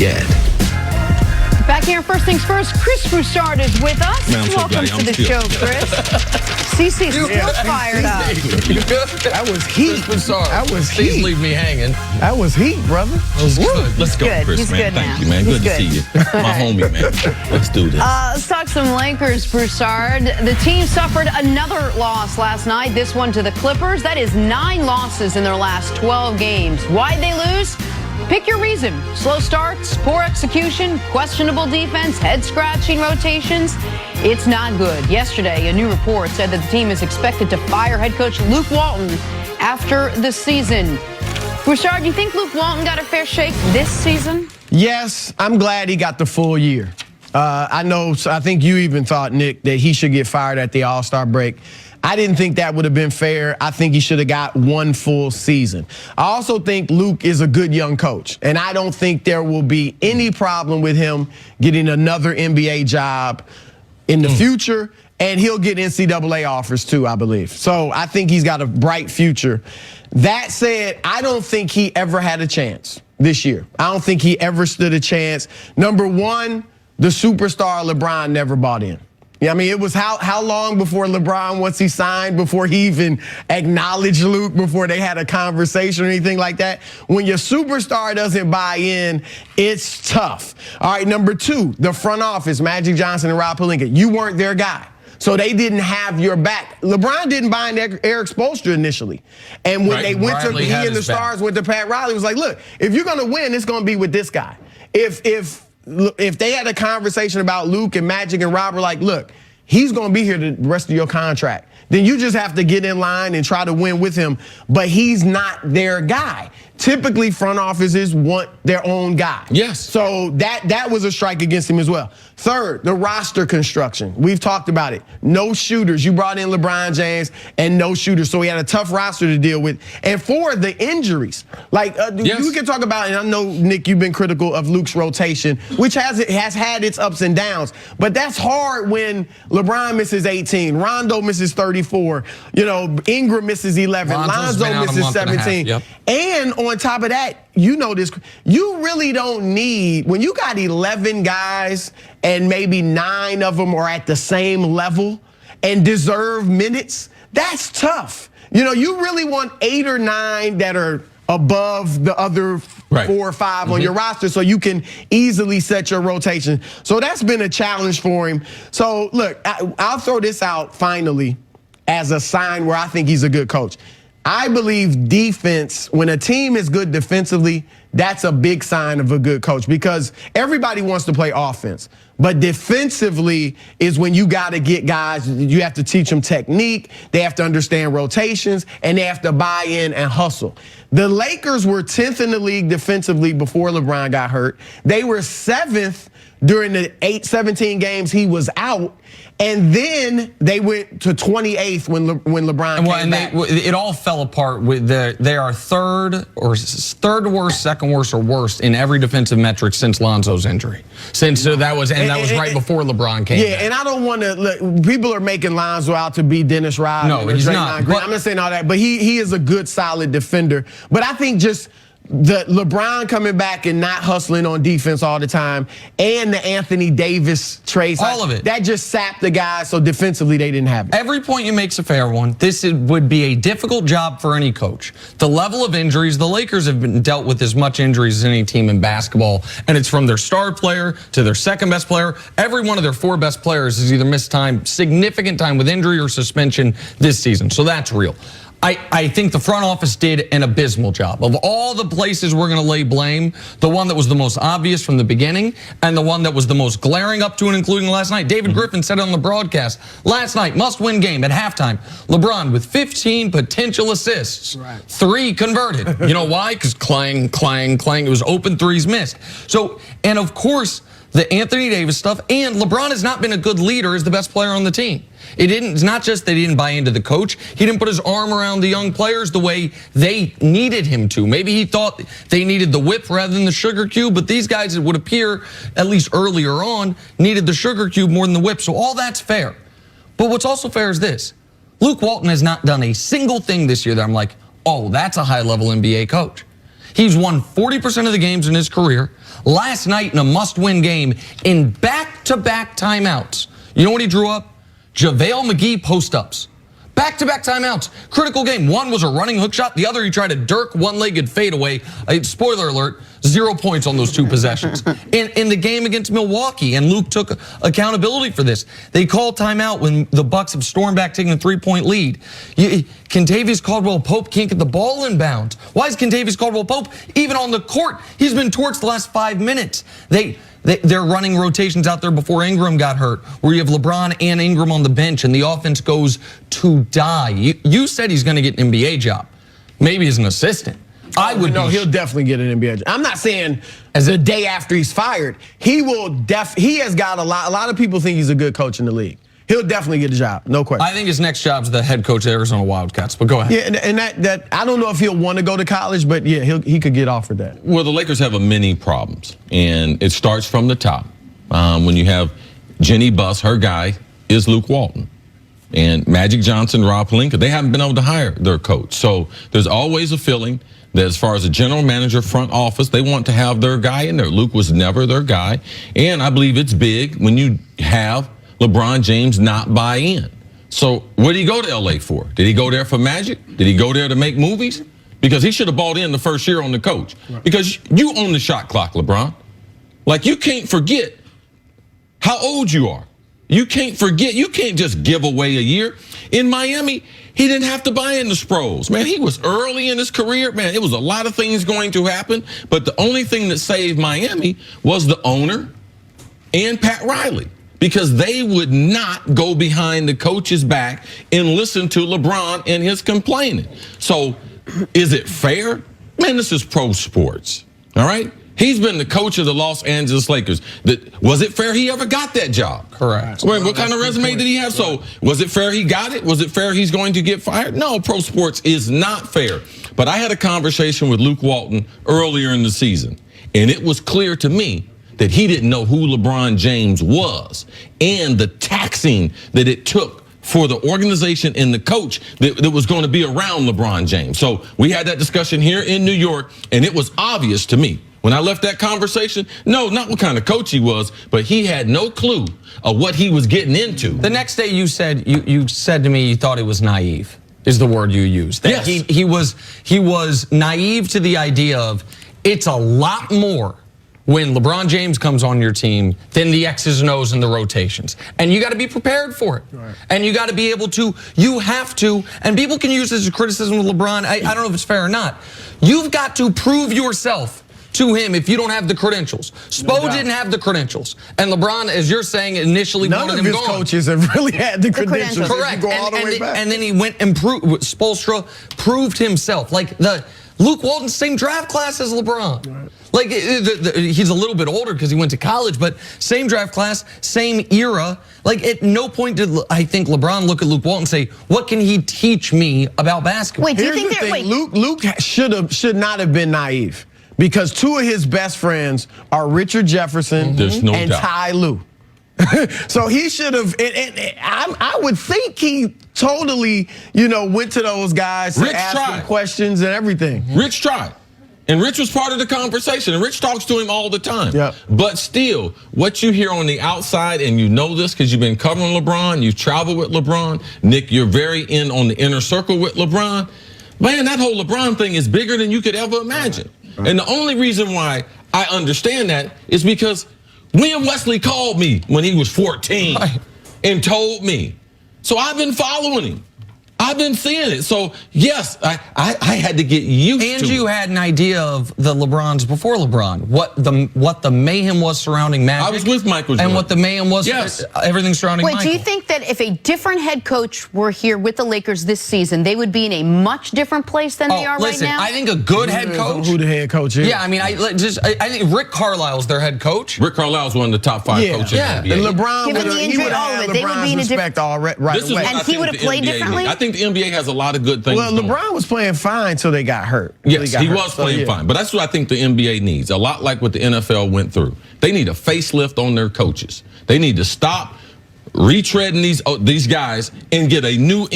get. Back here, first things first, Chris Broussard is with us. Man, welcome to the show, Chris. CC's still fired up. That was heat. That was heat. Please leave me hanging. That was heat, brother. Let's go, good. Chris, He's man. good Thank now. you, man. He's Good to see you. My homie, man. Let's do this. Let's talk some Lakers, Broussard. The team suffered another loss last night, this one to the Clippers. That is 9 losses in their last 12 games. Why'd they lose? Pick your reason. Slow starts, poor execution, questionable defense, head-scratching rotations. It's not good. Yesterday, a new report said that the team is expected to fire head coach Luke Walton after the season. Broussard, do you think Luke Walton got a fair shake this season? Yes, I'm glad he got the full year. I think you even thought, Nick, that he should get fired at the All-Star break. I didn't think that would have been fair. I think he should have got 1 full season. I also think Luke is a good young coach, and I don't think there will be any problem with him getting another NBA job in the future, and he'll get NCAA offers too, I believe. So I think he's got a bright future. That said, I don't think he ever had a chance this year. I don't think he ever stood a chance. Number one, the superstar LeBron never bought in. Yeah, I mean, it was how long before LeBron, once he signed, before he even acknowledged Luke, before they had a conversation or anything like that? When your superstar doesn't buy in, it's tough. All right, number 2, the front office, Magic Johnson and Rob Pelinka. You weren't their guy. So they didn't have your back. LeBron didn't buy in Eric Spoelstra initially. And when they went to, he and the Stars went to Pat Riley, it was like, look, if you're gonna win, it's gonna be with this guy. If they had a conversation about Luke and Magic and Rob were like, look, he's going to be here the rest of your contract, then you just have to get in line and try to win with him. But he's not their guy. Typically, front offices want their own guy. Yes. So that was a strike against him as well. Third, the roster construction. We've talked about it. No shooters. You brought in LeBron James and no shooters. So he had a tough roster to deal with. And 4, the injuries. Like, we can talk about, and I know, Nick, you've been critical of Luke's rotation, which has had its ups and downs. But that's hard when LeBron misses 18, Rondo misses 34, Ingram misses 11, Lonzo misses 17. And on top of that, you know this, you really don't need, when you got 11 guys and maybe 9 of them are at the same level and deserve minutes, that's tough. You really want 8 or 9 that are above the other 4 or 5 on your roster so you can easily set your rotation. So that's been a challenge for him. So look, I'll throw this out finally as a sign where I think he's a good coach. I believe defense, when a team is good defensively, that's a big sign of a good coach because everybody wants to play offense. But defensively is when you got to get guys, you have to teach them technique, they have to understand rotations, and they have to buy in and hustle. The Lakers were 10th in the league defensively before LeBron got hurt. They were 7th during the 17 games he was out. And then they went to 28th when LeBron came back. It all fell apart. They are third worst, second worst, or worst in every defensive metric since Lonzo's injury. That was right before LeBron came back. And I don't want to look. People are making Lonzo out to be Dennis Rodman. No, he's not. I'm not saying all that, but he is a good, solid defender. But I think just the LeBron coming back and not hustling on defense all the time, and the Anthony Davis trades, all of it, that just sapped the guys. So defensively, they didn't have it. Every point you make's a fair one. This would be a difficult job for any coach. The level of injuries, the Lakers have been dealt with as much injuries as any team in basketball, and it's from their star player to their second best player. Every one of their 4 best players has either missed significant time with injury or suspension this season. So that's real. I think the front office did an abysmal job. Of all the places we're going to lay blame, the one that was the most obvious from the beginning and the one that was the most glaring up to and including last night, David Griffin said it on the broadcast, last night, must-win game at halftime. LeBron with 15 potential assists, 3 converted. You know why? Because clang, clang, clang. It was open threes missed. So, and of course, the Anthony Davis stuff, and LeBron has not been a good leader as the best player on the team. It's not just they didn't buy into the coach. He didn't put his arm around the young players the way they needed him to. Maybe he thought they needed the whip rather than the sugar cube, but these guys, it would appear, at least earlier on, needed the sugar cube more than the whip. So all that's fair. But what's also fair is this. Luke Walton has not done a single thing this year that I'm like, oh, that's a high-level NBA coach. He's won 40% of the games in his career, last night in a must-win game in back-to-back timeouts. You know what he drew up? JaVale McGee post-ups. Back-to-back timeouts. Critical game. One was a running hook shot. The other, he tried a Dirk one-legged fadeaway. Spoiler alert, 0 points on those 2 possessions. In the game against Milwaukee, and Luke took accountability for this. They called timeout when the Bucks have stormed back, taking a 3-point lead. Kentavious Caldwell-Pope can't get the ball in bounds. Why is Kentavious Caldwell-Pope even on the court? He's been torched the last 5 minutes. They're running rotations out there before Ingram got hurt, where you have LeBron and Ingram on the bench, and the offense goes to die. You said he's going to get an NBA job, maybe as an assistant. I would know he'll definitely get an NBA job. I'm not saying as a day after he's fired. He will he has got a lot of people think he's a good coach in the league. He'll definitely get a job, no question. I think his next job's the head coach of Arizona Wildcats, but go ahead. Yeah, and that I don't know if he'll want to go to college, but yeah, he could get offered that. Well, the Lakers have many problems, and it starts from the top. When you have Jenny Buss, her guy is Luke Walton. And Magic Johnson, Rob Pelinka, they haven't been able to hire their coach. So there's always a feeling that as far as a general manager, front office, they want to have their guy in there. Luke was never their guy. And I believe it's big when you have LeBron James not buy in. So what did he go to LA for? Did he go there for Magic? Did he go there to make movies? Because he should have bought in the first year on the coach. Right. Because you own the shot clock, LeBron. Like, you can't forget how old you are. You can't forget. You can't just give away a year. In Miami, he didn't have to buy into Sproles. Man, he was early in his career. Man, it was a lot of things going to happen. But the only thing that saved Miami was the owner and Pat Riley. Because they would not go behind the coach's back and listen to LeBron and his complaining. So is it fair? Man, this is pro sports, all right? He's been the coach of the Los Angeles Lakers. Was it fair he ever got that job? Correct. Wait, what kind of resume did he have? So was it fair he got it? Was it fair he's going to get fired? No, pro sports is not fair. But I had a conversation with Luke Walton earlier in the season, and it was clear to me that he didn't know who LeBron James was and the taxing that it took for the organization and the coach that was going to be around LeBron James. So we had that discussion here in New York, and it was obvious to me when I left that conversation, no, not what kind of coach he was, but he had no clue of what he was getting into. The next day you said to me you thought he was naive, is the word you used. That yes. He was naive to the idea of it's a lot more when LeBron James comes on your team than the X's and O's and the rotations. And you got to be prepared for it. Right. And you got to be able to, you have to, and people can use this as a criticism of LeBron. I don't know if it's fair or not. You've got to prove yourself to him if you don't have the credentials. Spo didn't have the credentials. And LeBron, as you're saying, initially wanted him gone. None of his coaches have really had the credentials. Correct. Go all the way back. And then he went and Spoelstra proved himself. Like Luke Walton, same draft class as LeBron. Right. Like, he's a little bit older because he went to college, but same draft class, same era. Like, at no point did I think LeBron look at Luke Walton and say, what can he teach me about basketball? Wait, do you think that, Luke should not have been naive, because 2 of his best friends are Richard Jefferson and Ty Lue. So he should have, I would think he totally, went to those guys to ask them questions and everything. Rich tried. And Rich was part of the conversation. And Rich talks to him all the time. Yep. But still, what you hear on the outside, and you know this because you've been covering LeBron, you travel with LeBron. Nick, you're very in on the inner circle with LeBron. Man, that whole LeBron thing is bigger than you could ever imagine. Right. And the only reason why I understand that is because William Wesley called me when he was 14 and told me. So I've been following him. I've been seeing it. So, yes, I had to get used to it. And you had an idea of the LeBrons before LeBron, what the mayhem was surrounding Magic. I was with Michael Jordan. And what the mayhem was, everything surrounding Michael. Wait, do you think that if a different head coach were here with the Lakers this season, they would be in a much different place than they are right now? I think a good head coach. Who the head coach is? Yeah, I mean, I think Rick Carlisle's their head coach. Rick Carlisle's one of the top 5 coaches in the NBA. And LeBron would have LeBron's respect right away. And he would have played differently? I think the NBA has a lot of good things. Well, LeBron was playing fine until they got hurt. Yes, he was playing fine. But that's what I think the NBA needs. A lot like what the NFL went through. They need a facelift on their coaches. They need to stop retreading these guys and get a new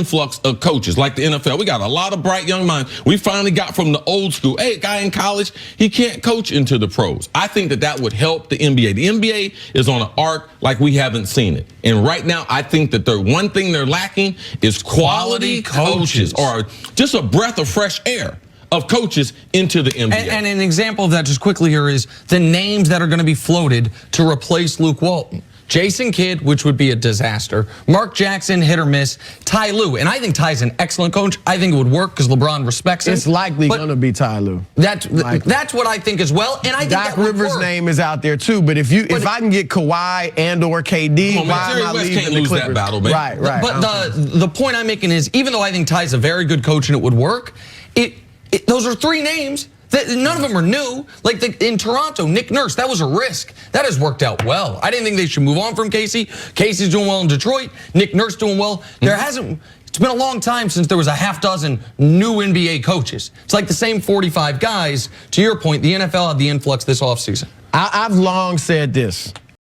influx of coaches like the NFL. We got a lot of bright young minds. We finally got from the old school. Hey, a guy in college, he can't coach into the pros. I think that would help the NBA. The NBA is on an arc like we haven't seen it. And right now, I think that the one thing they're lacking is quality coaches or just a breath of fresh air of coaches into the NBA. And an example of that just quickly here is the names that are going to be floated to replace Luke Walton. Jason Kidd, which would be a disaster. Mark Jackson, hit or miss. Ty Lue, and I think Ty's an excellent coach. I think it would work because LeBron respects him. It's likely going to be Ty Lue. That's what I think as well. And I think Doc Rivers' name is out there too. But if I can get Kawhi and/or KD, why am I leaving the Clippers? That battle, man. Right. But the point I'm making is, even though I think Ty's a very good coach and it would work, those are three names. None of them are new. Like in Toronto, Nick Nurse, that was a risk. That has worked out well. I didn't think they should move on from Casey. Casey's doing well in Detroit. Nick Nurse doing well. It's been a long time since there was a half dozen new NBA coaches. It's like the same 45 guys. To your point, the NFL had the influx this offseason. I've long said this.